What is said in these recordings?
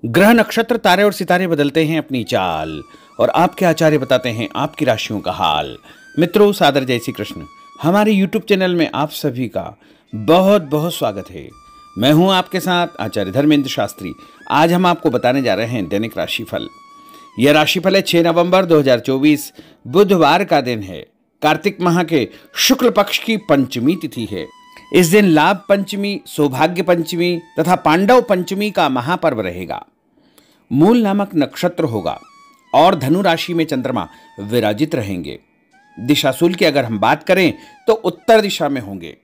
ग्रह नक्षत्र तारे और सितारे बदलते हैं अपनी चाल और आपके आचार्य बताते हैं आपकी राशियों का हाल। मित्रों, सादर जय श्री कृष्ण। हमारे YouTube चैनल में आप सभी का बहुत बहुत स्वागत है। मैं हूं आपके साथ आचार्य धर्मेंद्र शास्त्री। आज हम आपको बताने जा रहे हैं दैनिक राशिफल। यह राशिफल है 6 नवंबर 2024 बुधवार का दिन है। कार्तिक माह के शुक्ल पक्ष की पंचमी तिथि है। इस दिन लाभ पंचमी, सौभाग्य पंचमी तथा पांडव पंचमी का महापर्व रहेगा। मूल नामक नक्षत्र होगा और धनु राशि में चंद्रमा विराजित रहेंगे। दिशाशूल की अगर हम बात करें तो उत्तर दिशा में होंगे,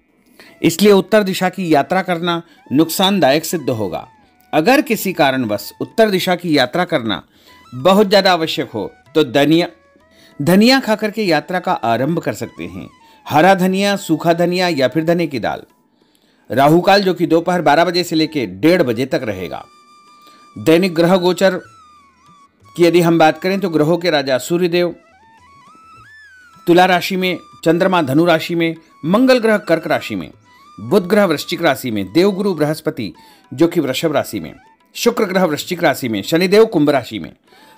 इसलिए उत्तर दिशा की यात्रा करना नुकसानदायक सिद्ध होगा। अगर किसी कारणवश उत्तर दिशा की यात्रा करना बहुत ज्यादा आवश्यक हो तो धनिया खाकर के यात्रा का आरंभ कर सकते हैं। हरा धनिया, सूखा धनिया या फिर धने की दाल। राहु काल जो कि दोपहर 12 बजे से लेकर 1:30 बजे तक रहेगा। दैनिक ग्रह गोचर की यदि हम बात करें तो ग्रहों के राजा सूर्यदेव तुला राशि में, चंद्रमा धनु राशि में, मंगल ग्रह कर्क राशि में, बुध ग्रह वृश्चिक राशि में, देवगुरु बृहस्पति जो कि वृषभ राशि में, शुक्र ग्रह वृश्चिक राशि में, शनिदेव कुंभ राशि में,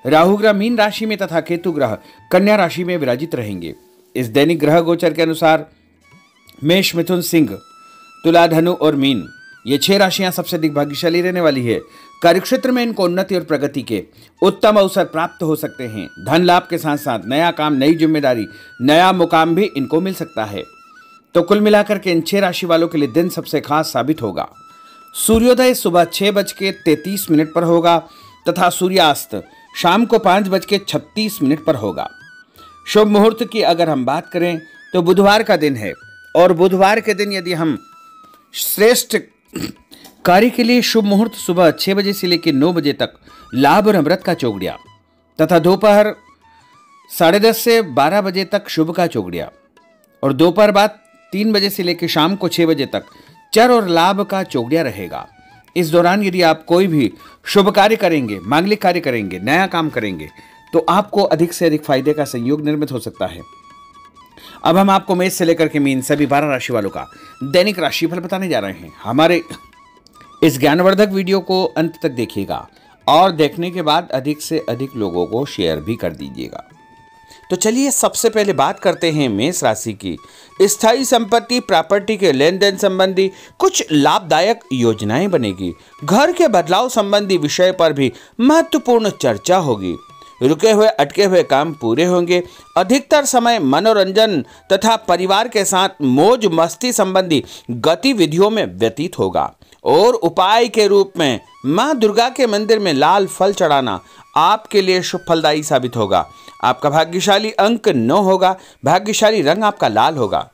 राहु ग्रह मीन राशि में तथा केतु ग्रह कन्या राशि में विराजित रहेंगे। इस दैनिक ग्रह गोचर के अनुसार मेष, मिथुन, सिंह, तुला, धनु और मीन ये 6 राशियां सबसे अधिक भाग्यशाली रहने वाली है। कार्यक्षेत्र में इनको उन्नति और प्रगति के उत्तम अवसर प्राप्त हो सकते हैं। धन लाभ के साथ साथ नया काम, नई जिम्मेदारी, नया मुकाम भी इनको मिल सकता है। तो कुल मिलाकर के इन 6 राशि वालों के लिए दिन सबसे खास साबित होगा। सूर्योदय सुबह 6:33 पर होगा तथा सूर्यास्त शाम को 5:36 पर होगा। शुभ मुहूर्त की अगर हम बात करें तो बुधवार का दिन है और बुधवार के दिन यदि हम श्रेष्ठ कार्य के लिए शुभ मुहूर्त सुबह 6 बजे से लेकर 9 बजे तक लाभ और अमृत का चौगड़िया तथा दोपहर 10:30 से 12 बजे तक शुभ का चौगड़िया और दोपहर बाद 3 बजे से लेकर शाम को 6 बजे तक चर और लाभ का चौगड़िया रहेगा। इस दौरान यदि आप कोई भी शुभ कार्य करेंगे, मांगलिक कार्य करेंगे, नया काम करेंगे तो आपको अधिक से अधिक फायदे का संयोग निर्मित हो सकता है। अब हम आपको मेष से लेकर के मीन सभी 12 राशि वालों का दैनिक राशिफल बताने जा रहे हैं। हमारे इस ज्ञानवर्धक वीडियो को अंत तक देखिएगा और देखने के बाद अधिक से अधिक लोगों को शेयर भी कर दीजिएगा। तो चलिए सबसे पहले बात करते हैं मेष राशि की। स्थायी संपत्ति, प्रॉपर्टी के लेन देन संबंधी कुछ लाभदायक योजनाएं बनेगी। घर के बदलाव संबंधी विषय पर भी महत्वपूर्ण चर्चा होगी। रुके हुए अटके हुए काम पूरे होंगे। अधिकतर समय मनोरंजन तथा परिवार के साथ मौज मस्ती संबंधी गतिविधियों में व्यतीत होगा और उपाय के रूप में मां दुर्गा के मंदिर में लाल फल चढ़ाना आपके लिए शुभ फलदायी साबित होगा। आपका भाग्यशाली अंक 9 होगा। भाग्यशाली रंग आपका लाल होगा।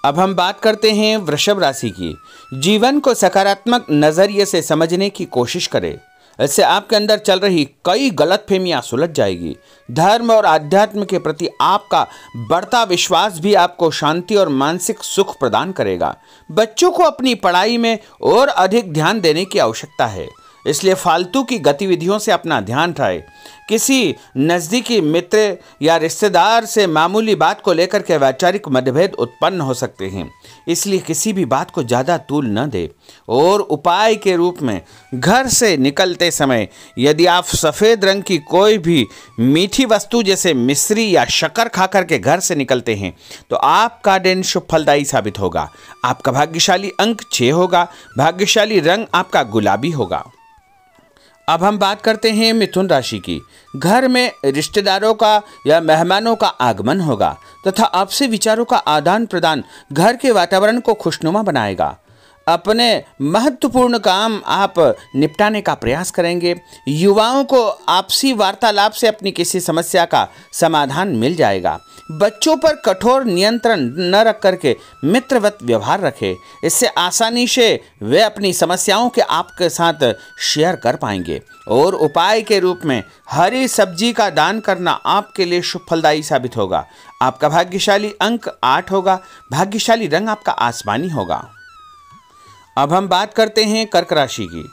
अब हम बात करते हैं वृषभ राशि की। जीवन को सकारात्मक नजरिए से समझने की कोशिश करें। इससे आपके अंदर चल रही कई गलतफहमियां सुलझ जाएगी। धर्म और आध्यात्म के प्रति आपका बढ़ता विश्वास भी आपको शांति और मानसिक सुख प्रदान करेगा। बच्चों को अपनी पढ़ाई में और अधिक ध्यान देने की आवश्यकता है, इसलिए फालतू की गतिविधियों से अपना ध्यान हटाएं। किसी नज़दीकी मित्र या रिश्तेदार से मामूली बात को लेकर के वैचारिक मतभेद उत्पन्न हो सकते हैं, इसलिए किसी भी बात को ज़्यादा तूल न दें। और उपाय के रूप में घर से निकलते समय यदि आप सफ़ेद रंग की कोई भी मीठी वस्तु जैसे मिश्री या शक्कर खा करके घर से निकलते हैं तो आपका दिन शुभ फलदायी साबित होगा। आपका भाग्यशाली अंक 6 होगा। भाग्यशाली रंग आपका गुलाबी होगा। अब हम बात करते हैं मिथुन राशि की। घर में रिश्तेदारों का या मेहमानों का आगमन होगा तथा आपसी विचारों का आदान प्रदान घर के वातावरण को खुशनुमा बनाएगा। अपने महत्वपूर्ण काम आप निपटाने का प्रयास करेंगे। युवाओं को आपसी वार्तालाप से अपनी किसी समस्या का समाधान मिल जाएगा। बच्चों पर कठोर नियंत्रण न रख करके मित्रवत व्यवहार रखें, इससे आसानी से वे अपनी समस्याओं के आपके साथ शेयर कर पाएंगे। और उपाय के रूप में हरी सब्जी का दान करना आपके लिए शुभ फलदायी साबित होगा। आपका भाग्यशाली अंक 8 होगा। भाग्यशाली रंग आपका आसमानी होगा। अब हम बात करते हैं कर्क राशि की।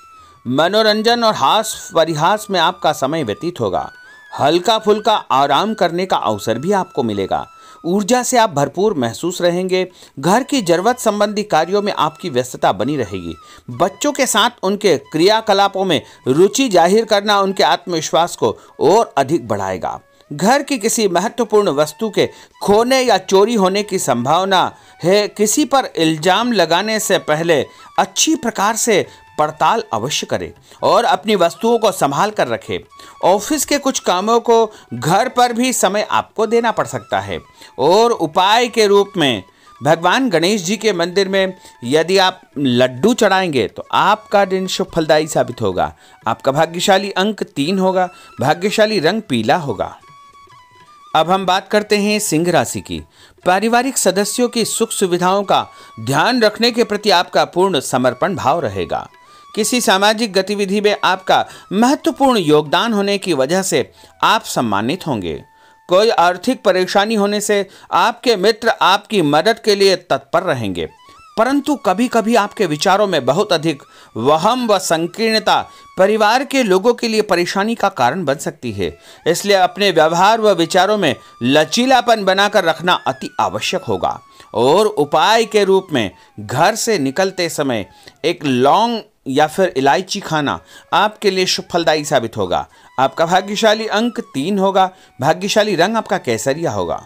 मनोरंजन और हास परिहास में आपका समय व्यतीत होगा। हल्का फुल्का आराम करने का अवसर भी आपको मिलेगा। ऊर्जा से आप भरपूर महसूस रहेंगे। घर की जरूरत संबंधी कार्यों में आपकी व्यस्तता बनी रहेगी। बच्चों के साथ उनके क्रियाकलापों में रुचि जाहिर करना उनके आत्मविश्वास को और अधिक बढ़ाएगा। घर की किसी महत्वपूर्ण वस्तु के खोने या चोरी होने की संभावना है। किसी पर इल्जाम लगाने से पहले अच्छी प्रकार से पड़ताल अवश्य करें और अपनी वस्तुओं को संभाल कर रखें। ऑफिस के कुछ कामों को घर पर भी समय आपको देना पड़ सकता है। और उपाय के रूप में भगवान गणेश जी के मंदिर में यदि आप लड्डू चढ़ाएंगे तो आपका दिन शुभ फलदायी साबित होगा। आपका भाग्यशाली अंक 3 होगा। भाग्यशाली रंग पीला होगा। अब हम बात करते हैं सिंह राशि की। पारिवारिक सदस्यों की सुख सुविधाओं का ध्यान रखने के प्रति आपका पूर्ण समर्पण भाव रहेगा। किसी सामाजिक गतिविधि में आपका महत्वपूर्ण योगदान होने की वजह से आप सम्मानित होंगे। कोई आर्थिक परेशानी होने से आपके मित्र आपकी मदद के लिए तत्पर रहेंगे, परंतु कभी कभी आपके विचारों में बहुत अधिक वहम व संकीर्णता परिवार के लोगों के लिए परेशानी का कारण बन सकती है। इसलिए अपने व्यवहार व विचारों में लचीलापन बनाकर रखना अति आवश्यक होगा। और उपाय के रूप में घर से निकलते समय एक लौंग या फिर इलायची खाना आपके लिए शुभ फलदायी साबित होगा। आपका भाग्यशाली अंक 3 होगा। भाग्यशाली रंग आपका केसरिया होगा।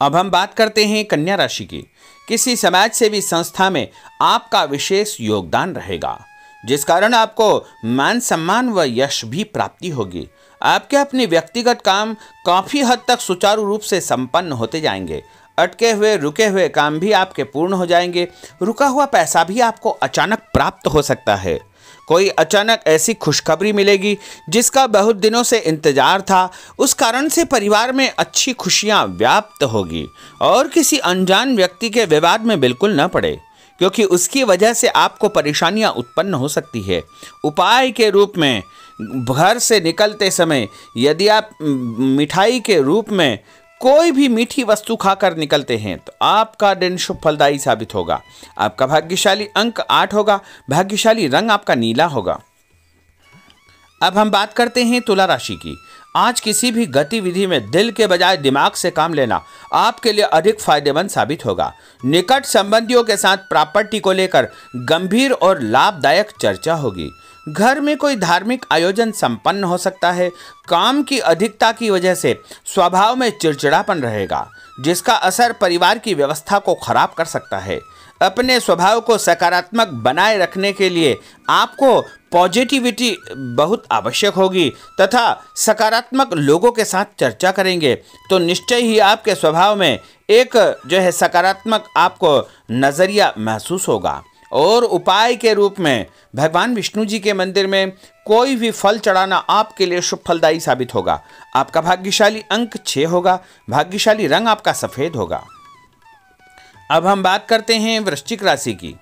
अब हम बात करते हैं कन्या राशि की। किसी समाज सेवी संस्था में आपका विशेष योगदान रहेगा, जिस कारण आपको मान सम्मान व यश भी प्राप्ति होगी। आपके अपने व्यक्तिगत काम काफी हद तक सुचारू रूप से संपन्न होते जाएंगे। अटके हुए रुके हुए काम भी आपके पूर्ण हो जाएंगे। रुका हुआ पैसा भी आपको अचानक प्राप्त हो सकता है। कोई अचानक ऐसी खुशखबरी मिलेगी जिसका बहुत दिनों से इंतजार था। उस कारण से परिवार में अच्छी खुशियां व्याप्त होगी और किसी अनजान व्यक्ति के विवाद में बिल्कुल न पड़े, क्योंकि उसकी वजह से आपको परेशानियां उत्पन्न हो सकती है। उपाय के रूप में घर से निकलते समय यदि आप मिठाई के रूप में कोई भी मीठी वस्तु खाकर निकलते हैं तो आपका दिन शुभ फलदायी साबित होगा। आपका भाग्यशाली अंक 8 होगा। भाग्यशाली रंग आपका नीला होगा। अब हम बात करते हैं तुला राशि की। आज किसी भी गतिविधि में दिल के बजाय दिमाग से काम लेना आपके लिए अधिक फायदेमंद साबित होगा। निकट संबंधियों के साथ प्रॉपर्टी को लेकर गंभीर और लाभदायक चर्चा होगी। घर में कोई धार्मिक आयोजन संपन्न हो सकता है। काम की अधिकता की वजह से स्वभाव में चिड़चिड़ापन रहेगा, जिसका असर परिवार की व्यवस्था को खराब कर सकता है। अपने स्वभाव को सकारात्मक बनाए रखने के लिए आपको पॉजिटिविटी बहुत आवश्यक होगी तथा सकारात्मक लोगों के साथ चर्चा करेंगे तो निश्चय ही आपके स्वभाव में एक सकारात्मक आपको नज़रिया महसूस होगा। और उपाय के रूप में भगवान विष्णु जी के मंदिर में कोई भी फल चढ़ाना आपके लिए शुभ फलदायी साबित होगा। आपका भाग्यशाली अंक 6 होगा। भाग्यशाली रंग आपका सफ़ेद होगा। अब हम बात करते हैं वृश्चिक राशि की।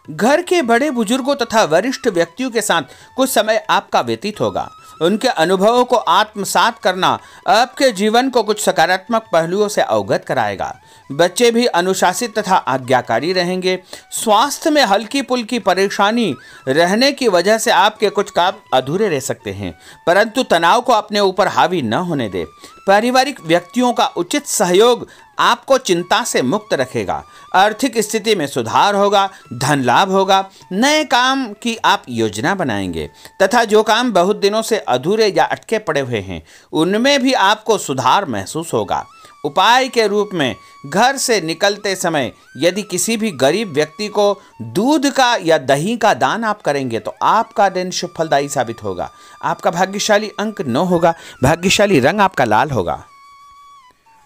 घर के बड़े बुजुर्गों तथा वरिष्ठ व्यक्तियों के साथ कुछ समय आपका व्यतीत होगा। उनके अनुभवों को आत्मसात करना आपके जीवन को कुछ सकारात्मक पहलुओं से अवगत कराएगा। बच्चे भी अनुशासित तथा आज्ञाकारी रहेंगे। स्वास्थ्य में हल्की पुल्की परेशानी रहने की वजह से आपके कुछ काम अधूरे रह सकते हैं, परंतु तनाव को अपने ऊपर हावी न होने दें। पारिवारिक व्यक्तियों का उचित सहयोग आपको चिंता से मुक्त रखेगा। आर्थिक स्थिति में सुधार होगा। धन लाभ होगा। नए काम की आप योजना बनाएंगे तथा जो काम बहुत दिनों से अधूरे या अटके पड़े हुए हैं उनमें भी आपको सुधार महसूस होगा। उपाय के रूप में घर से निकलते समय यदि किसी भी गरीब व्यक्ति को दूध का या दही का दान आप करेंगे तो आपका दिन शुभ फलदायी साबित होगा। आपका भाग्यशाली अंक 9 होगा। भाग्यशाली रंग आपका लाल होगा।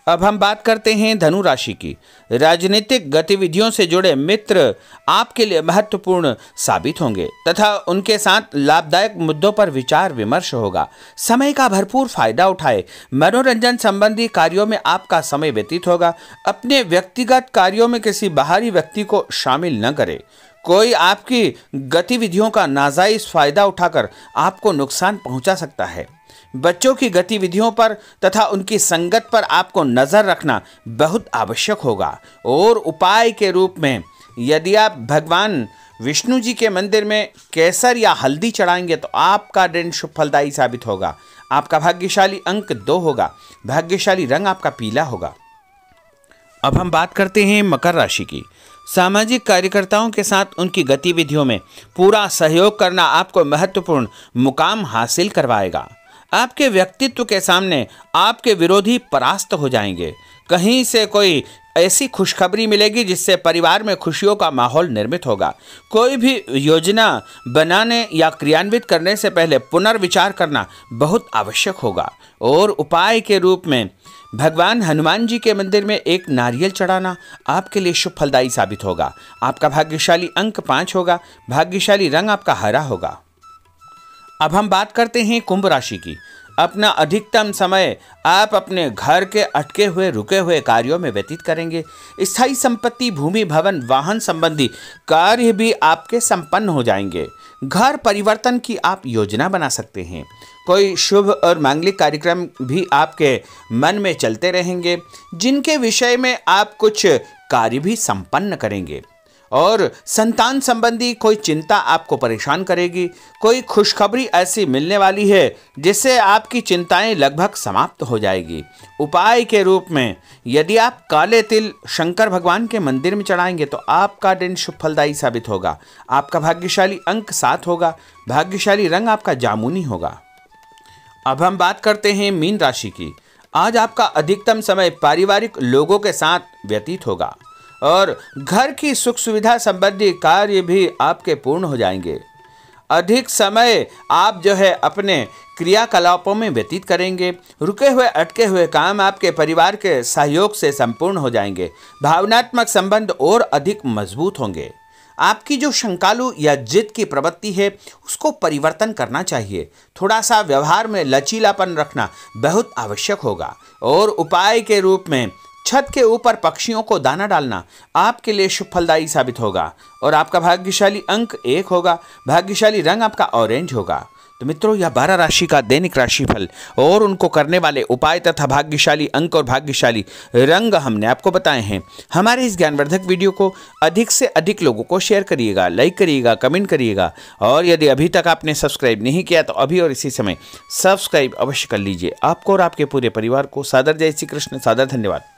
अब हम बात करते हैं धनु राशि की। राजनीतिक गतिविधियों से जुड़े मित्र आपके लिए महत्वपूर्ण साबित होंगे तथा उनके साथ लाभदायक मुद्दों पर विचार विमर्श होगा। समय का भरपूर फायदा उठाए। मनोरंजन संबंधी कार्यों में आपका समय व्यतीत होगा। अपने व्यक्तिगत कार्यों में किसी बाहरी व्यक्ति को शामिल न करें। कोई आपकी गतिविधियों का नाजायज फायदा उठाकर आपको नुकसान पहुंचा सकता है। बच्चों की गतिविधियों पर तथा उनकी संगत पर आपको नज़र रखना बहुत आवश्यक होगा। और उपाय के रूप में यदि आप भगवान विष्णु जी के मंदिर में केसर या हल्दी चढ़ाएंगे तो आपका दिन शुभ फलदायी साबित होगा। आपका भाग्यशाली अंक 2 होगा। भाग्यशाली रंग आपका पीला होगा। अब हम बात करते हैं मकर राशि की। सामाजिक कार्यकर्ताओं के साथ उनकी गतिविधियों में पूरा सहयोग करना आपको महत्वपूर्ण मुकाम हासिल करवाएगा। आपके व्यक्तित्व के सामने आपके विरोधी परास्त हो जाएंगे। कहीं से कोई ऐसी खुशखबरी मिलेगी जिससे परिवार में खुशियों का माहौल निर्मित होगा। कोई भी योजना बनाने या क्रियान्वित करने से पहले पुनर्विचार करना बहुत आवश्यक होगा। और उपाय के रूप में भगवान हनुमान जी के मंदिर में एक नारियल चढ़ाना आपके लिए शुभ फलदायी साबित होगा। आपका भाग्यशाली अंक 5 होगा। भाग्यशाली रंग आपका हरा होगा। अब हम बात करते हैं कुंभ राशि की। अपना अधिकतम समय आप अपने घर के अटके हुए रुके हुए कार्यों में व्यतीत करेंगे। स्थायी संपत्ति, भूमि, भवन, वाहन संबंधी कार्य भी आपके संपन्न हो जाएंगे। घर परिवर्तन की आप योजना बना सकते हैं। कोई शुभ और मांगलिक कार्यक्रम भी आपके मन में चलते रहेंगे, जिनके विषय में आप कुछ कार्य भी संपन्न करेंगे। और संतान संबंधी कोई चिंता आपको परेशान करेगी। कोई खुशखबरी ऐसी मिलने वाली है जिससे आपकी चिंताएं लगभग समाप्त हो जाएगी। उपाय के रूप में यदि आप काले तिल शंकर भगवान के मंदिर में चढ़ाएंगे तो आपका दिन शुभ फलदायी साबित होगा। आपका भाग्यशाली अंक 7 होगा। भाग्यशाली रंग आपका जामुनी होगा। अब हम बात करते हैं मीन राशि की। आज आपका अधिकतम समय पारिवारिक लोगों के साथ व्यतीत होगा और घर की सुख सुविधा संबंधी कार्य भी आपके पूर्ण हो जाएंगे। अधिक समय आप अपने क्रियाकलापों में व्यतीत करेंगे। रुके हुए अटके हुए काम आपके परिवार के सहयोग से संपूर्ण हो जाएंगे। भावनात्मक संबंध और अधिक मजबूत होंगे। आपकी जो शंकालु या जिद की प्रवृत्ति है उसको परिवर्तन करना चाहिए। थोड़ा सा व्यवहार में लचीलापन रखना बहुत आवश्यक होगा। और उपाय के रूप में छत के ऊपर पक्षियों को दाना डालना आपके लिए शुभ फलदायी साबित होगा। और आपका भाग्यशाली अंक 1 होगा। भाग्यशाली रंग आपका ऑरेंज होगा। तो मित्रों, यह 12 राशि का दैनिक राशिफल और उनको करने वाले उपाय तथा भाग्यशाली अंक और भाग्यशाली रंग हमने आपको बताए हैं। हमारे इस ज्ञानवर्धक वीडियो को अधिक से अधिक लोगों को शेयर करिएगा, लाइक करिएगा, कमेंट करिएगा। और यदि अभी तक आपने सब्सक्राइब नहीं किया तो अभी और इसी समय सब्सक्राइब अवश्य कर लीजिए। आपको और आपके पूरे परिवार को सादर जय श्री कृष्ण, सादर धन्यवाद।